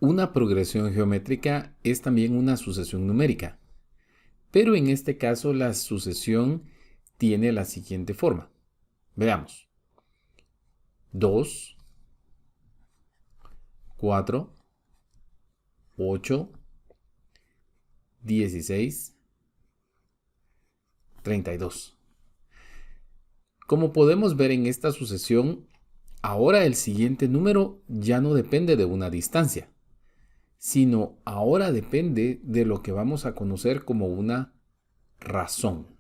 Una progresión geométrica es también una sucesión numérica, pero en este caso la sucesión tiene la siguiente forma. Veamos. 2, 4, 8, 16, 32. Como podemos ver en esta sucesión, ahora el siguiente número ya no depende de una distancia, sino ahora depende de lo que vamos a conocer como una razón.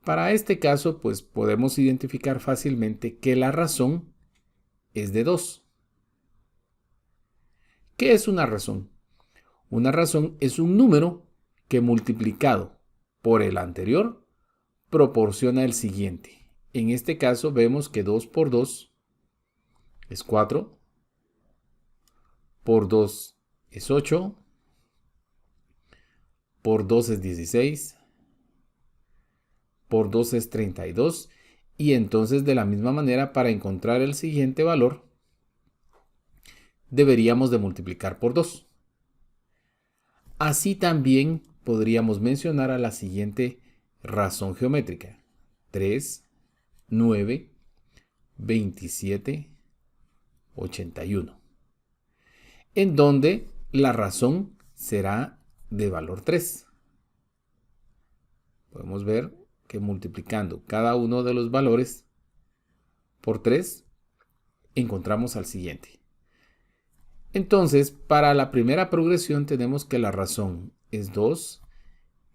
Para este caso, pues podemos identificar fácilmente que la razón es de 2. ¿Qué es una razón? Una razón es un número que multiplicado por el anterior proporciona el siguiente. En este caso vemos que 2 por 2 es 4, por 2 es 8, por 2 es 16, por 2 es 32, y entonces de la misma manera para encontrar el siguiente valor deberíamos de multiplicar por 2. Así también podríamos mencionar a la siguiente razón geométrica: 3, 9, 27, 81, en donde la razón será de valor 3. Podemos ver que multiplicando cada uno de los valores por 3 encontramos al siguiente. Entonces, para la primera progresión tenemos que la razón es 2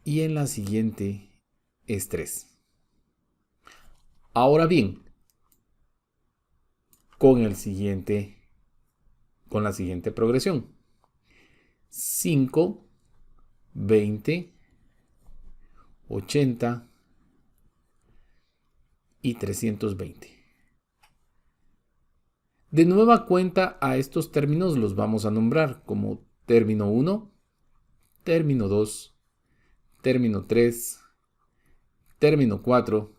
y en la siguiente es 3. Ahora bien, con la siguiente progresión: 5, 20, 80 y 320. De nueva cuenta, a estos términos los vamos a nombrar como término 1, término 2, término 3, término 4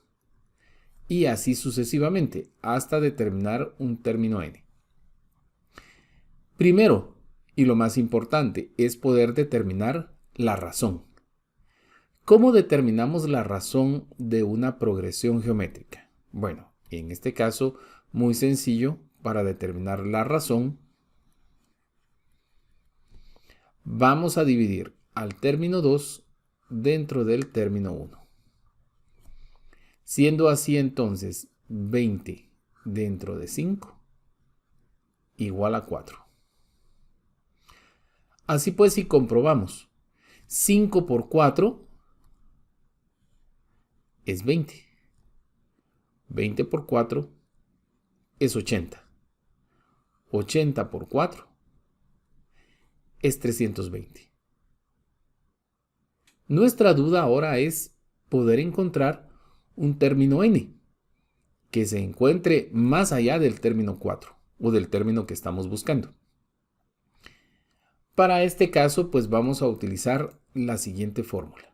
y así sucesivamente hasta determinar un término n. Primero, y lo más importante, es poder determinar la razón. ¿Cómo determinamos la razón de una progresión geométrica? Bueno, en este caso, muy sencillo. Para determinar la razón, vamos a dividir al término 2 dentro del término 1. Siendo así entonces 20 dentro de 5 igual a 4. Así pues, si comprobamos, 5 por 4 es 20. 20 por 4 es 80. 80 por 4 es 320. Nuestra duda ahora es poder encontrar un término n que se encuentre más allá del término 4 o del término que estamos buscando. Para este caso, pues vamos a utilizar la siguiente fórmula.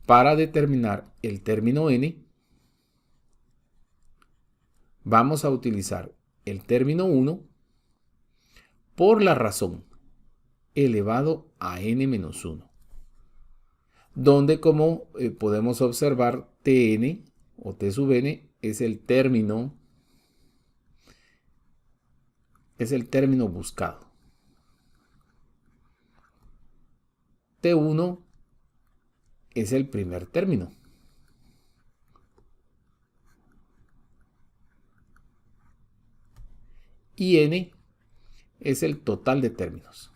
Para determinar el término n, vamos a utilizar el término 1 por la razón elevado a n-1, donde como podemos observar, tn o t sub n es el término buscado. T1 es el primer término. Y n es el total de términos.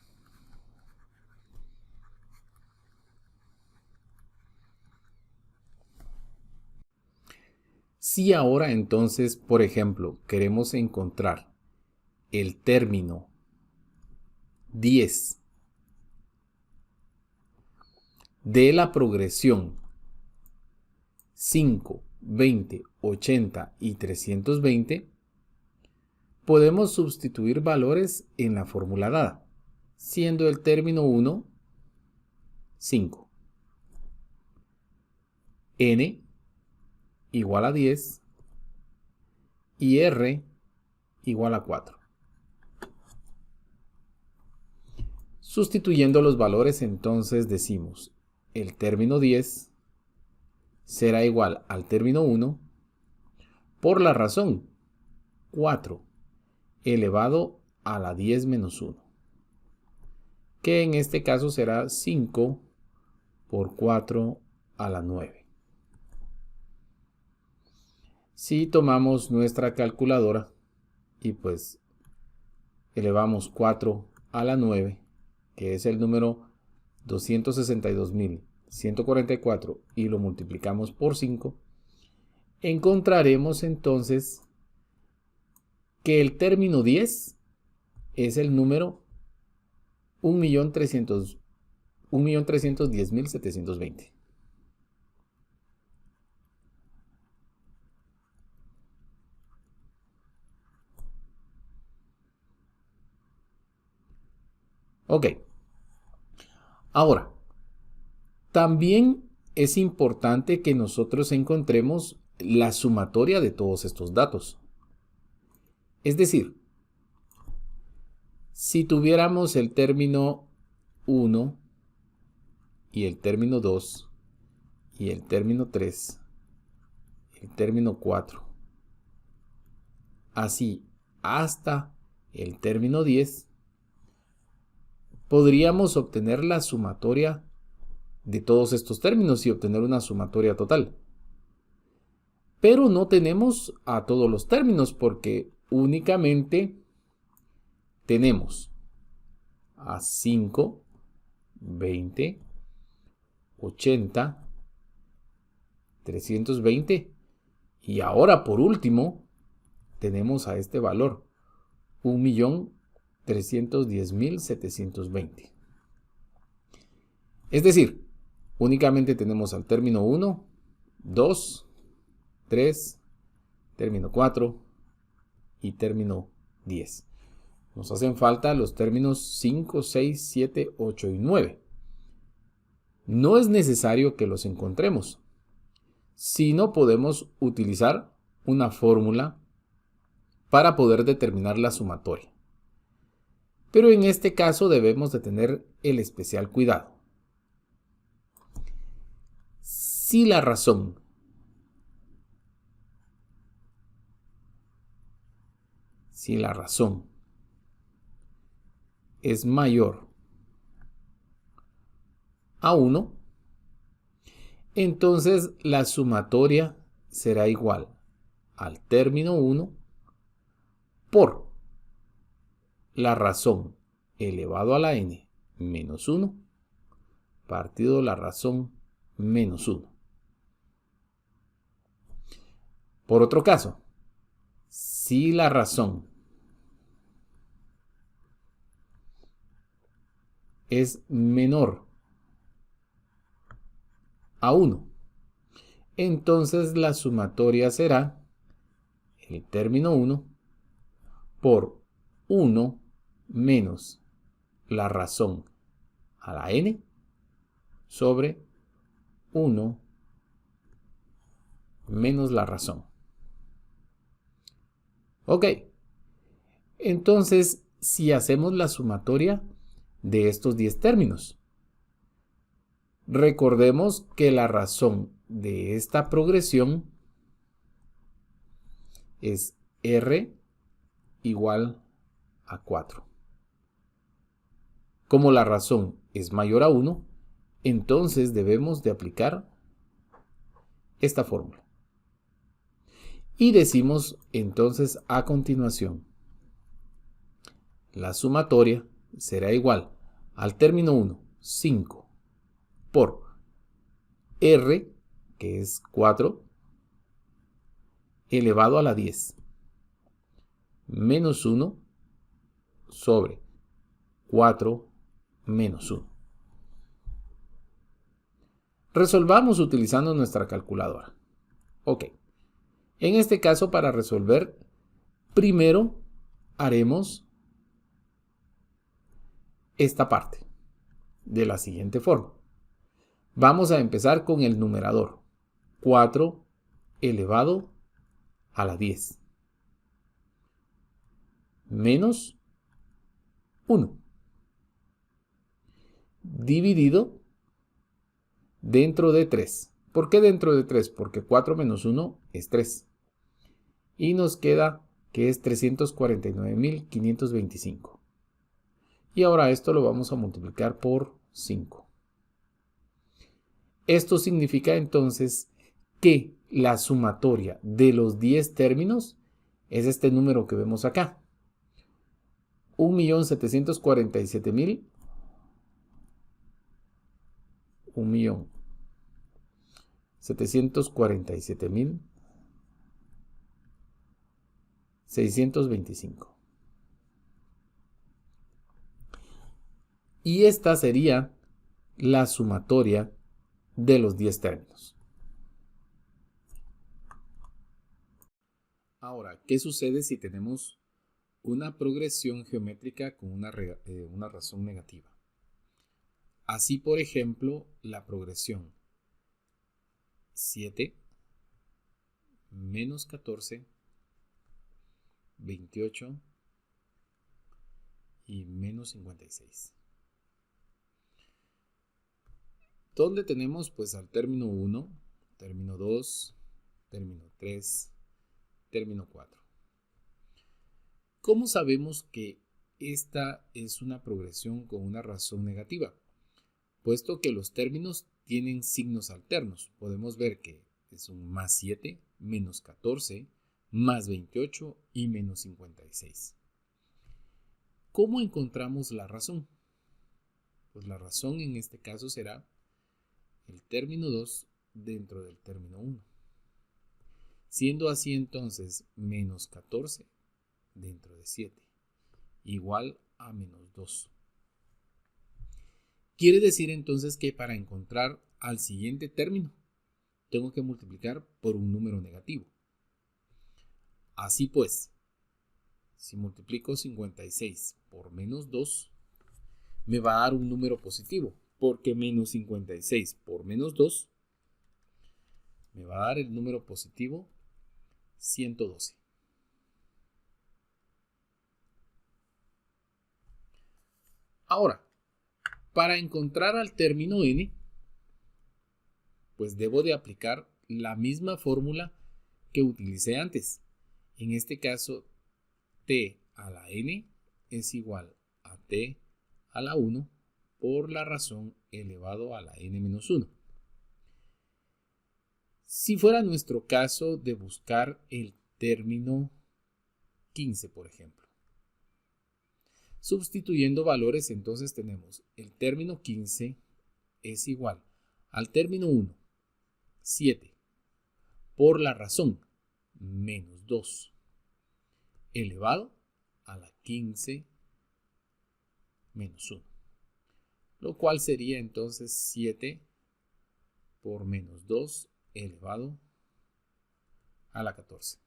Si ahora entonces, por ejemplo, queremos encontrar el término 10 de la progresión 5, 20, 80 y 320, podemos sustituir valores en la fórmula dada, siendo el término 1, 5, n igual a 10 y r igual a 4. Sustituyendo los valores, entonces decimos, el término 10 será igual al término 1 por la razón 4 elevado a la 10 menos 1, que en este caso será 5 por 4 a la 9. Si tomamos nuestra calculadora y pues elevamos 4 a la 9, que es el número 262.144, y lo multiplicamos por 5, encontraremos entonces que el término 10 es el número 1.310.720. Ok. Ahora, también es importante que nosotros encontremos la sumatoria de todos estos datos. Es decir, si tuviéramos el término 1 y el término 2 y el término 3, el término 4, así hasta el término 10, podríamos obtener la sumatoria de todos estos términos y obtener una sumatoria total. Pero no tenemos a todos los términos porque únicamente tenemos a 5, 20, 80, 320 y ahora por último tenemos a este valor 1.310.720. Es decir, únicamente tenemos al término 1, 2, 3, término 4 y término 10. Nos hacen falta los términos 5, 6, 7, 8 y 9. No es necesario que los encontremos, sino podemos utilizar una fórmula para poder determinar la sumatoria. Pero en este caso debemos de tener el especial cuidado. Si la razón es mayor a 1, entonces la sumatoria será igual al término 1 por la razón elevado a la n menos 1 partido la razón menos 1. Por otro caso, si la razón es menor a 1, entonces la sumatoria será el término 1 por 1 menos la razón a la n sobre 1 menos la razón. Ok, entonces si hacemos la sumatoria de estos 10 términos, recordemos que la razón de esta progresión es r igual a 4. Como la razón es mayor a 1, entonces debemos de aplicar esta fórmula. Y decimos entonces a continuación, la sumatoria será igual al término 1, 5, por r, que es 4, elevado a la 10, menos 1 sobre 4 menos 1. Resolvamos utilizando nuestra calculadora. Ok. En este caso, para resolver, primero haremos esta parte de la siguiente forma. Vamos a empezar con el numerador. 4 elevado a la 10. Menos 1. dividido dentro de 3. ¿Por qué dentro de 3? Porque 4 menos 1 es 3. Y nos queda que es 349.525. Y ahora esto lo vamos a multiplicar por 5. Esto significa entonces que la sumatoria de los 10 términos es este número que vemos acá. 1.747.000. 1.747.625. Y esta sería la sumatoria de los 10 términos. Ahora, ¿qué sucede si tenemos una progresión geométrica con una razón negativa? Así, por ejemplo, la progresión 7 menos 14, 28 y menos 56. ¿Dónde tenemos? Pues al término 1, término 2, término 3, término 4. ¿Cómo sabemos que esta es una progresión con una razón negativa? Puesto que los términos tienen signos alternos, podemos ver que es un más 7, menos 14, más 28 y menos 56. ¿Cómo encontramos la razón? Pues la razón en este caso será el término 2 dentro del término 1. Siendo así entonces menos 14 dentro de 7, igual a menos 2. Quiere decir entonces que para encontrar al siguiente término, tengo que multiplicar por un número negativo. Así pues, si multiplico 56 por menos 2, me va a dar un número positivo, porque menos 56 por menos 2 me va a dar el número positivo 112. Ahora, para encontrar al término n, pues debo de aplicar la misma fórmula que utilicé antes. En este caso, t a la n es igual a t a la 1 por la razón elevado a la n-1. Si fuera nuestro caso de buscar el término 15, por ejemplo. Sustituyendo valores, entonces tenemos el término 15 es igual al término 1, 7, por la razón, menos 2, elevado a la 15 menos 1. Lo cual sería entonces 7 por menos 2 elevado a la 14.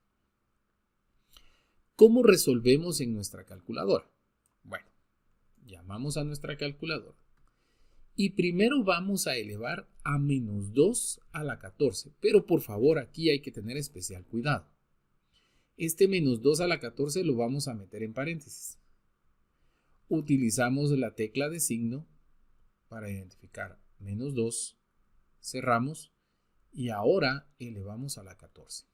¿Cómo resolvemos en nuestra calculadora? Bueno, llamamos a nuestra calculadora y primero vamos a elevar a menos 2 a la 14, pero por favor aquí hay que tener especial cuidado. Este menos 2 a la 14 lo vamos a meter en paréntesis. Utilizamos la tecla de signo para identificar menos 2, cerramos y ahora elevamos a la 14.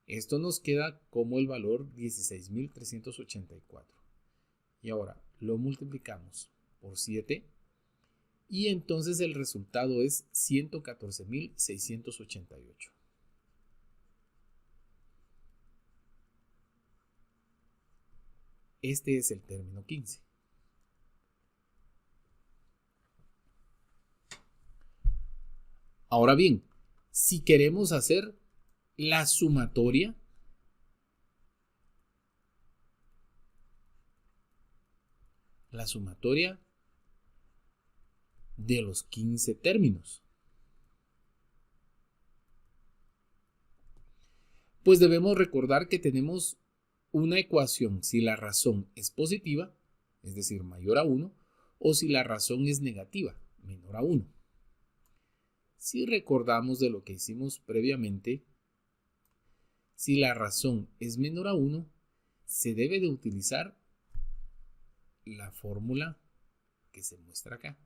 Esto nos queda como el valor 16.384. Y ahora lo multiplicamos por 7 y entonces el resultado es 114.688. Este es el término 15. Ahora bien, si queremos hacer la sumatoria, de los 15 términos, pues debemos recordar que tenemos una ecuación si la razón es positiva, es decir, mayor a 1, o si la razón es negativa, menor a 1. Si recordamos de lo que hicimos previamente, si la razón es menor a 1, se debe de utilizar la fórmula que se muestra acá.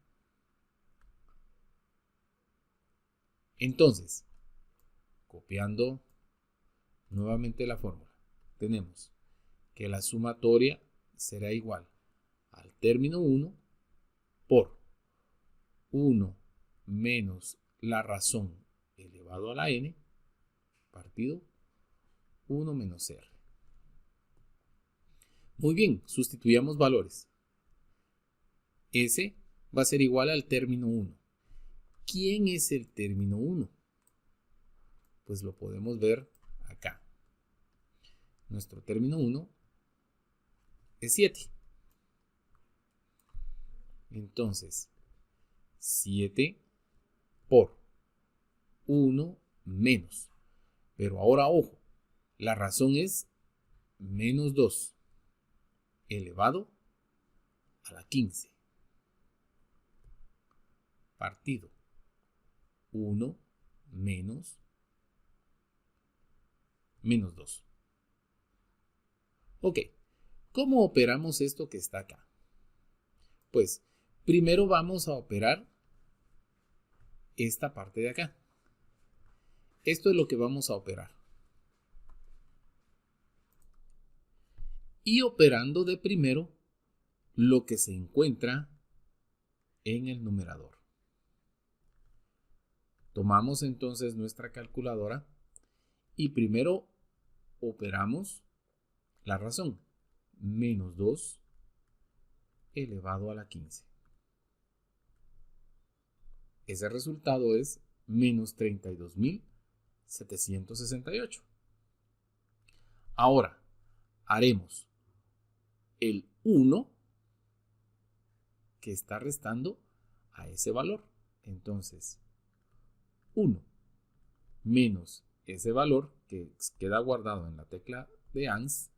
Entonces, copiando nuevamente la fórmula, tenemos que la sumatoria será igual al término 1 por 1 menos la razón elevado a la n partido 1 menos r. Muy bien, sustituyamos valores. S va a ser igual al término 1. ¿Quién es el término 1? Pues lo podemos ver acá. Nuestro término 1 es 7. Entonces, 7 por 1 menos. Pero ahora, ojo, la razón es menos 2 elevado a la 15 partido 1 menos 2. Ok, ¿cómo operamos esto que está acá? Pues primero vamos a operar esta parte de acá. Esto es lo que vamos a operar. Y operando de primero lo que se encuentra en el numerador. Tomamos entonces nuestra calculadora y primero operamos la razón. Menos 2 elevado a la 15. Ese resultado es menos 32.768. Ahora haremos el 1 que está restando a ese valor. Entonces, 1 menos ese valor que queda guardado en la tecla de ANS,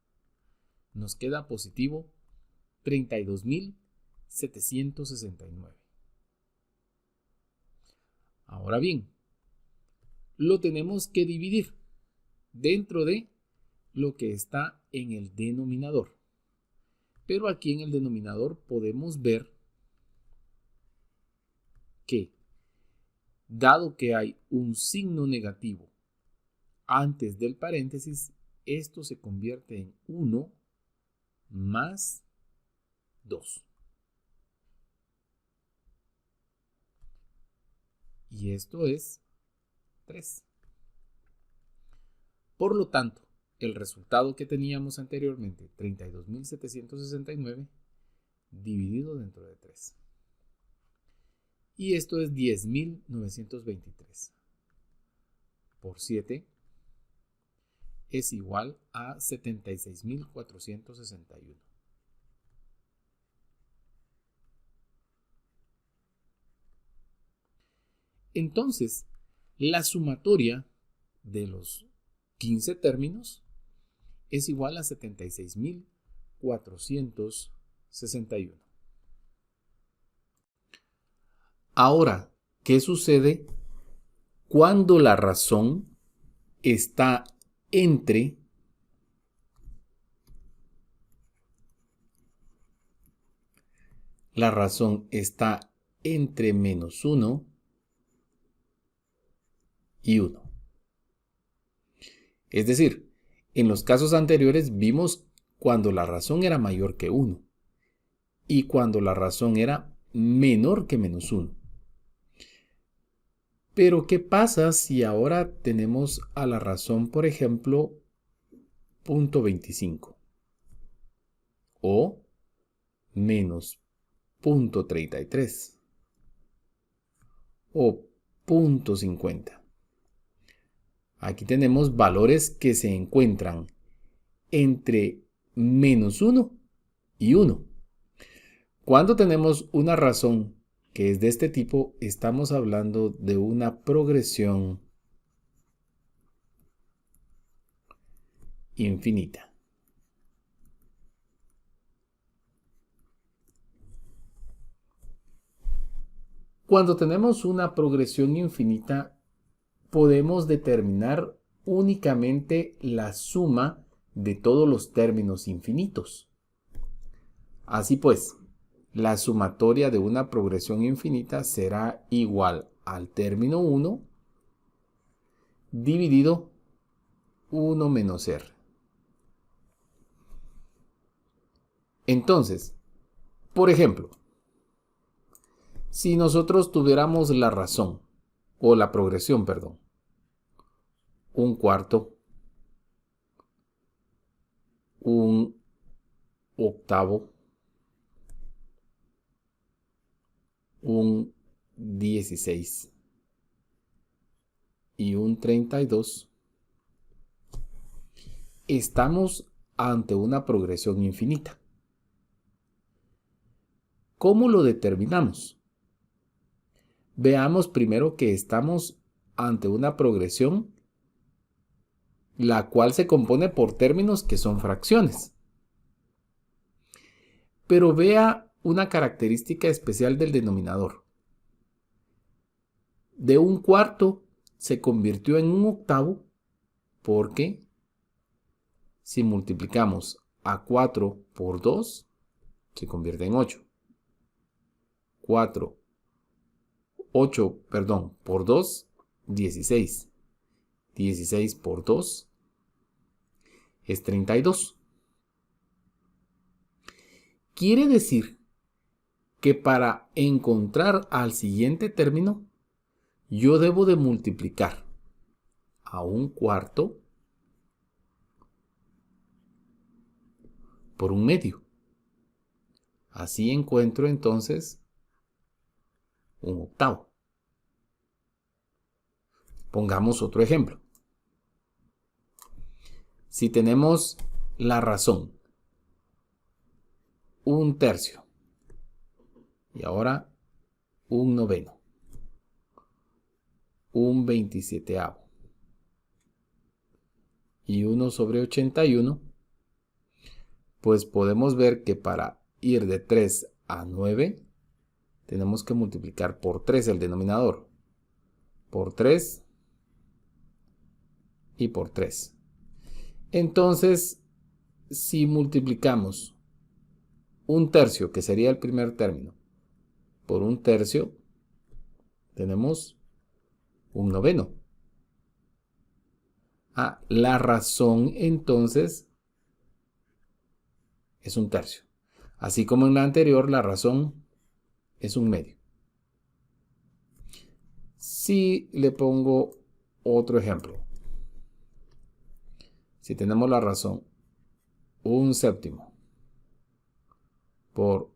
nos queda positivo 32.769. Ahora bien, lo tenemos que dividir dentro de lo que está en el denominador. Pero aquí en el denominador podemos ver que, dado que hay un signo negativo antes del paréntesis, esto se convierte en 1 más 2. Y esto es 3. Por lo tanto, el resultado que teníamos anteriormente, 32.769, dividido dentro de 3. Y esto es 10.923 por 7 es igual a 76.461. Entonces, la sumatoria de los 15 términos es igual a 76.461. Ahora, ¿qué sucede cuando la razón está entre menos 1 y 1? Es decir, en los casos anteriores vimos cuando la razón era mayor que 1 y cuando la razón era menor que menos 1. Pero, ¿qué pasa si ahora tenemos a la razón, por ejemplo, 0.25 o menos 0.33 o 0.50? Aquí tenemos valores que se encuentran entre menos 1 y 1. Cuando tenemos una razón que es de este tipo, estamos hablando de una progresión infinita. Cuando tenemos una progresión infinita, podemos determinar únicamente la suma de todos los términos infinitos. Así pues, la sumatoria de una progresión infinita será igual al término 1 dividido 1 menos r. Entonces, por ejemplo, si nosotros tuviéramos la razón, o la progresión, perdón, un cuarto, un octavo, un 16 y un 32, estamos ante una progresión infinita. ¿Cómo lo determinamos? Veamos primero que estamos ante una progresión la cual se compone por términos que son fracciones. Pero vea una característica especial del denominador. De un cuarto se convirtió en un octavo porque si multiplicamos a 4 por 2, se convierte en 8. 8 por 2, 16. 16 por 2 es 32. Quiere decir que para encontrar al siguiente término, yo debo de multiplicar a un cuarto por un medio. Así encuentro entonces un octavo. Pongamos otro ejemplo. Si tenemos la razón, un tercio, y ahora un noveno, un 27avo y 1 sobre 81, pues podemos ver que para ir de 3 a 9, tenemos que multiplicar por 3 el denominador, por 3 y por 3. Entonces, si multiplicamos un tercio, que sería el primer término, por un tercio, tenemos un noveno. La razón entonces es un tercio. Así como en la anterior, la razón es un medio. Si le pongo otro ejemplo, si tenemos la razón un séptimo por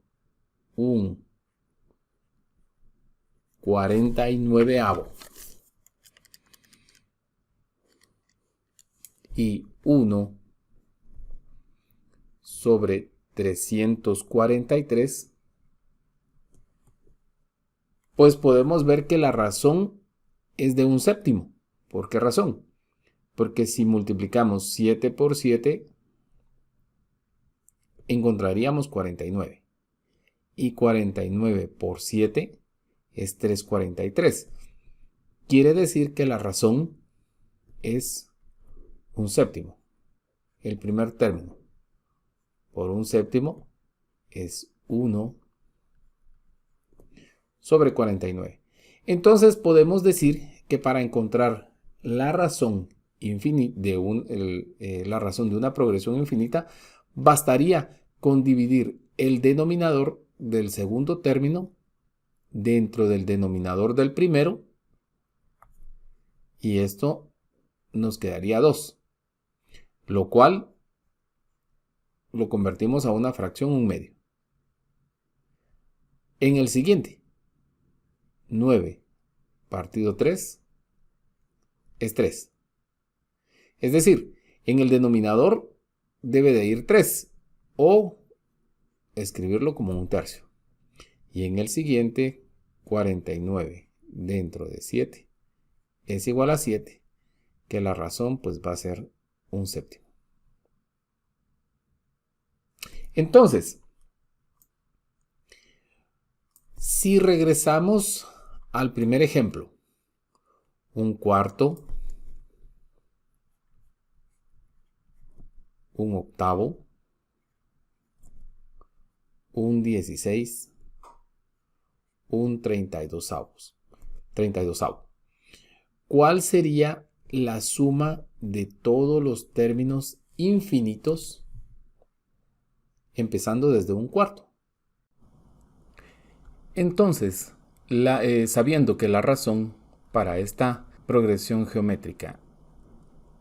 un 49avo y 1 sobre 343, pues podemos ver que la razón es de un séptimo. ¿Por qué razón? Porque si multiplicamos 7 por 7, encontraríamos 49. Y 49 por 7 es 343. Quiere decir que la razón es un séptimo. El primer término por un séptimo es 1 sobre 49. Entonces podemos decir que para encontrar la razón la razón de una progresión infinita, bastaría con dividir el denominador del segundo término dentro del denominador del primero, y esto nos quedaría 2, lo cual lo convertimos a una fracción, un medio. En el siguiente, 9 partido 3 es 3. Es decir, en el denominador debe de ir 3 o escribirlo como un tercio. Y en el siguiente, 49 dentro de 7 es igual a 7, que la razón pues va a ser un séptimo. Entonces, si regresamos al primer ejemplo, un cuarto, un octavo, un 16, un 32avo. ¿Cuál sería la suma de todos los términos infinitos empezando desde un cuarto? Entonces, sabiendo que la razón para esta progresión geométrica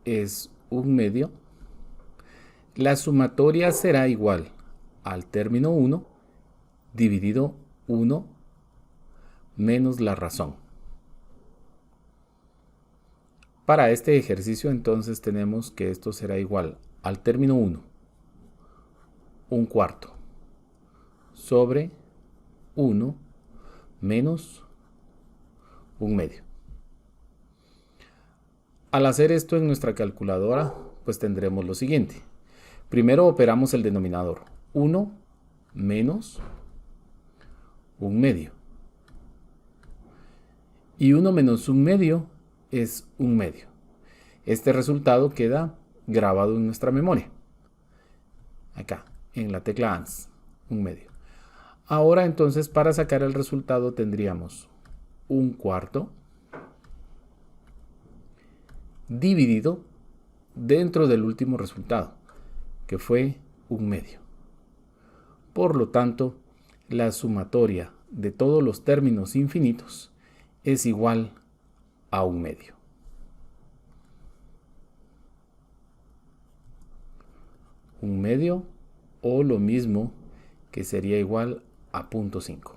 es un medio, la sumatoria será igual al término 1 dividido 1 menos la razón. Para este ejercicio entonces tenemos que esto será igual al término 1, un cuarto, sobre 1 menos un medio. Al hacer esto en nuestra calculadora, pues tendremos lo siguiente. Primero operamos el denominador, 1 menos un medio. Y 1 menos un medio es un medio. Este resultado queda grabado en nuestra memoria. Acá, en la tecla ANS, un medio. Ahora entonces para sacar el resultado tendríamos un cuarto dividido dentro del último resultado, que fue un medio. Por lo tanto, la sumatoria de todos los términos infinitos es igual a un medio. Un medio o lo mismo que sería igual a 0.5.